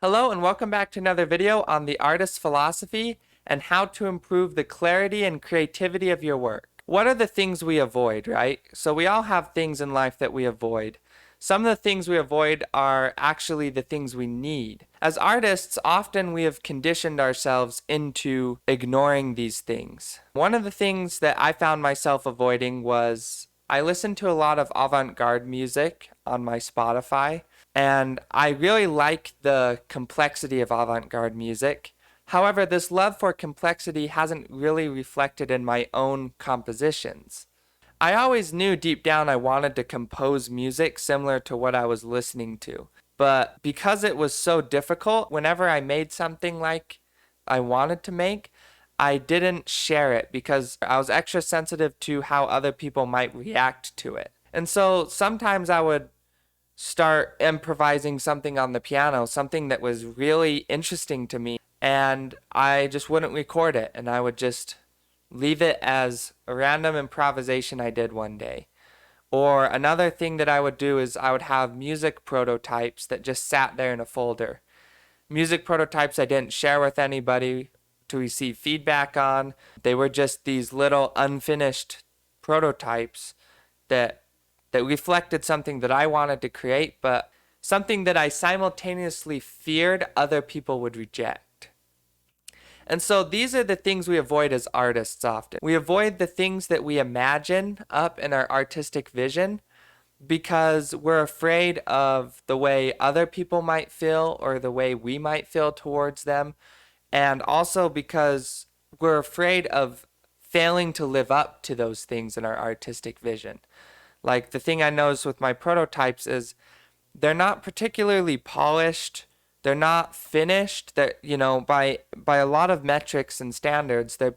Hello and welcome back to another video on the artist's philosophy and how to improve the clarity and creativity of your work. What are the things we avoid, right? So we all have things in life that we avoid. Some of the things we avoid are actually the things we need. As artists, often we have conditioned ourselves into ignoring these things. One of the things that I found myself avoiding was I listened to a lot of avant-garde music on my Spotify, and I really like the complexity of avant-garde music. However, this love for complexity hasn't really reflected in my own compositions. I always knew deep down I wanted to compose music similar to what I was listening to. But because it was so difficult, whenever I made something like I wanted to make, I didn't share it because I was extra sensitive to how other people might react to it. And so sometimes I would start improvising something on the piano, something that was really interesting to me, and I just wouldn't record it, and I would just leave it as a random improvisation I did one day. Or another thing that I would do is I would have music prototypes that just sat there in a folder. Music prototypes I didn't share with anybody to receive feedback on. They were just these little unfinished prototypes that reflected something that I wanted to create, but something that I simultaneously feared other people would reject. And so these are the things we avoid as artists often. We avoid the things that we imagine up in our artistic vision because we're afraid of the way other people might feel or the way we might feel towards them, and also because we're afraid of failing to live up to those things in our artistic vision. Like the thing I noticed with my prototypes is they're not particularly polished. They're not finished. They're, by a lot of metrics and standards, they're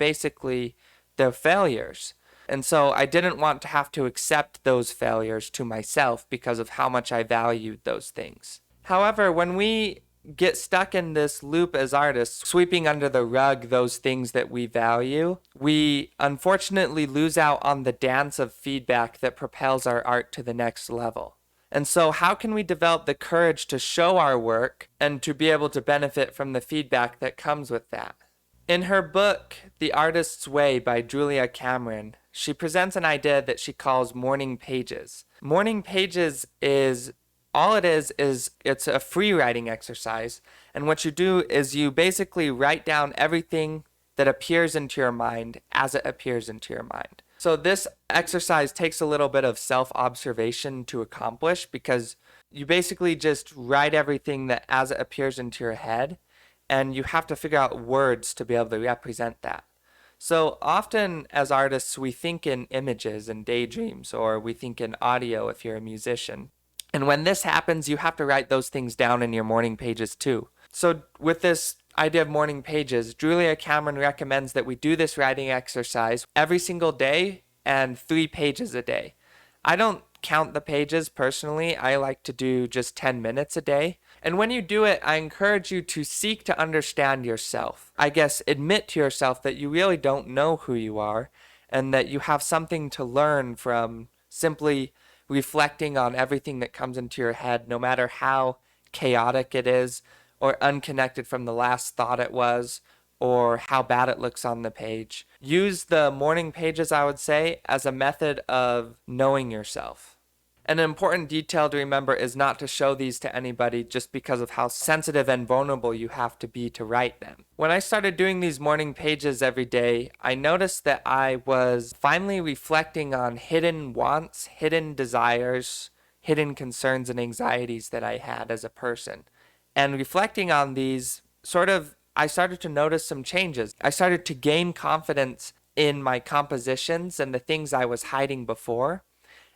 failures. And so I didn't want to have to accept those failures to myself because of how much I valued those things. However, when we get stuck in this loop as artists, sweeping under the rug those things that we value, we unfortunately lose out on the dance of feedback that propels our art to the next level. And so how can we develop the courage to show our work and to be able to benefit from the feedback that comes with that? In her book, The Artist's Way by Julia Cameron, she presents an idea that she calls morning pages. Morning pages is it's a free writing exercise, and what you do is you basically write down everything that appears into your mind as it appears into your mind. So this exercise takes a little bit of self-observation to accomplish because you basically just write everything that as it appears into your head, and you have to figure out words to be able to represent that. So often as artists, we think in images and daydreams, or we think in audio if you're a musician. And when this happens, you have to write those things down in your morning pages too. So with this idea of morning pages, Julia Cameron recommends that we do this writing exercise every single day and 3 pages a day. I don't count the pages personally. I like to do just 10 minutes a day. And when you do it, I encourage you to seek to understand yourself. I guess admit to yourself that you really don't know who you are and that you have something to learn from simply reflecting on everything that comes into your head, no matter how chaotic it is or unconnected from the last thought it was or how bad it looks on the page. Use the morning pages, I would say, as a method of knowing yourself. An important detail to remember is not to show these to anybody just because of how sensitive and vulnerable you have to be to write them. When I started doing these morning pages every day, I noticed that I was finally reflecting on hidden wants, hidden desires, hidden concerns and anxieties that I had as a person. And reflecting on these, I started to notice some changes. I started to gain confidence in my compositions and the things I was hiding before.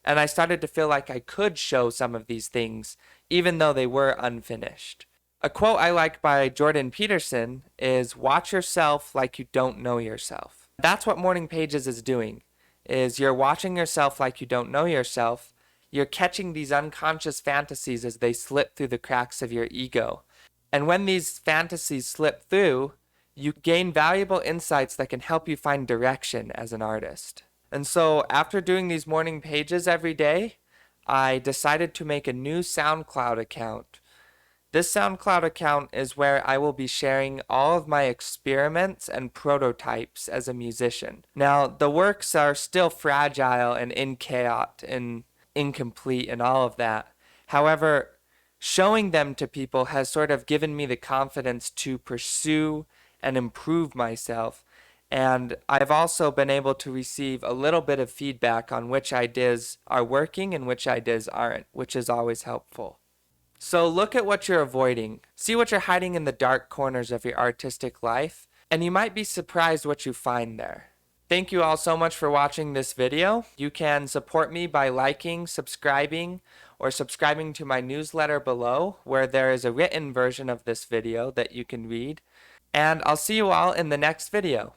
And I started to feel like I could show some of these things, even though they were unfinished. A quote I like by Jordan Peterson is, "Watch yourself like you don't know yourself." That's what Morning Pages is doing, is you're watching yourself like you don't know yourself. You're catching these unconscious fantasies as they slip through the cracks of your ego. And when these fantasies slip through, you gain valuable insights that can help you find direction as an artist. And so after doing these morning pages every day, I decided to make a new SoundCloud account This SoundCloud account is where I will be sharing all of my experiments and prototypes as a musician. Now, the works are still fragile and inchoate and incomplete and all of that. However, showing them to people has sort of given me the confidence to pursue and improve myself. And I've also been able to receive a little bit of feedback on which ideas are working and which ideas aren't, which is always helpful. So look at what you're avoiding. See what you're hiding in the dark corners of your artistic life, and you might be surprised what you find there. Thank you all so much for watching this video. You can support me by liking, subscribing, or subscribing to my newsletter below, where there is a written version of this video that you can read. And I'll see you all in the next video.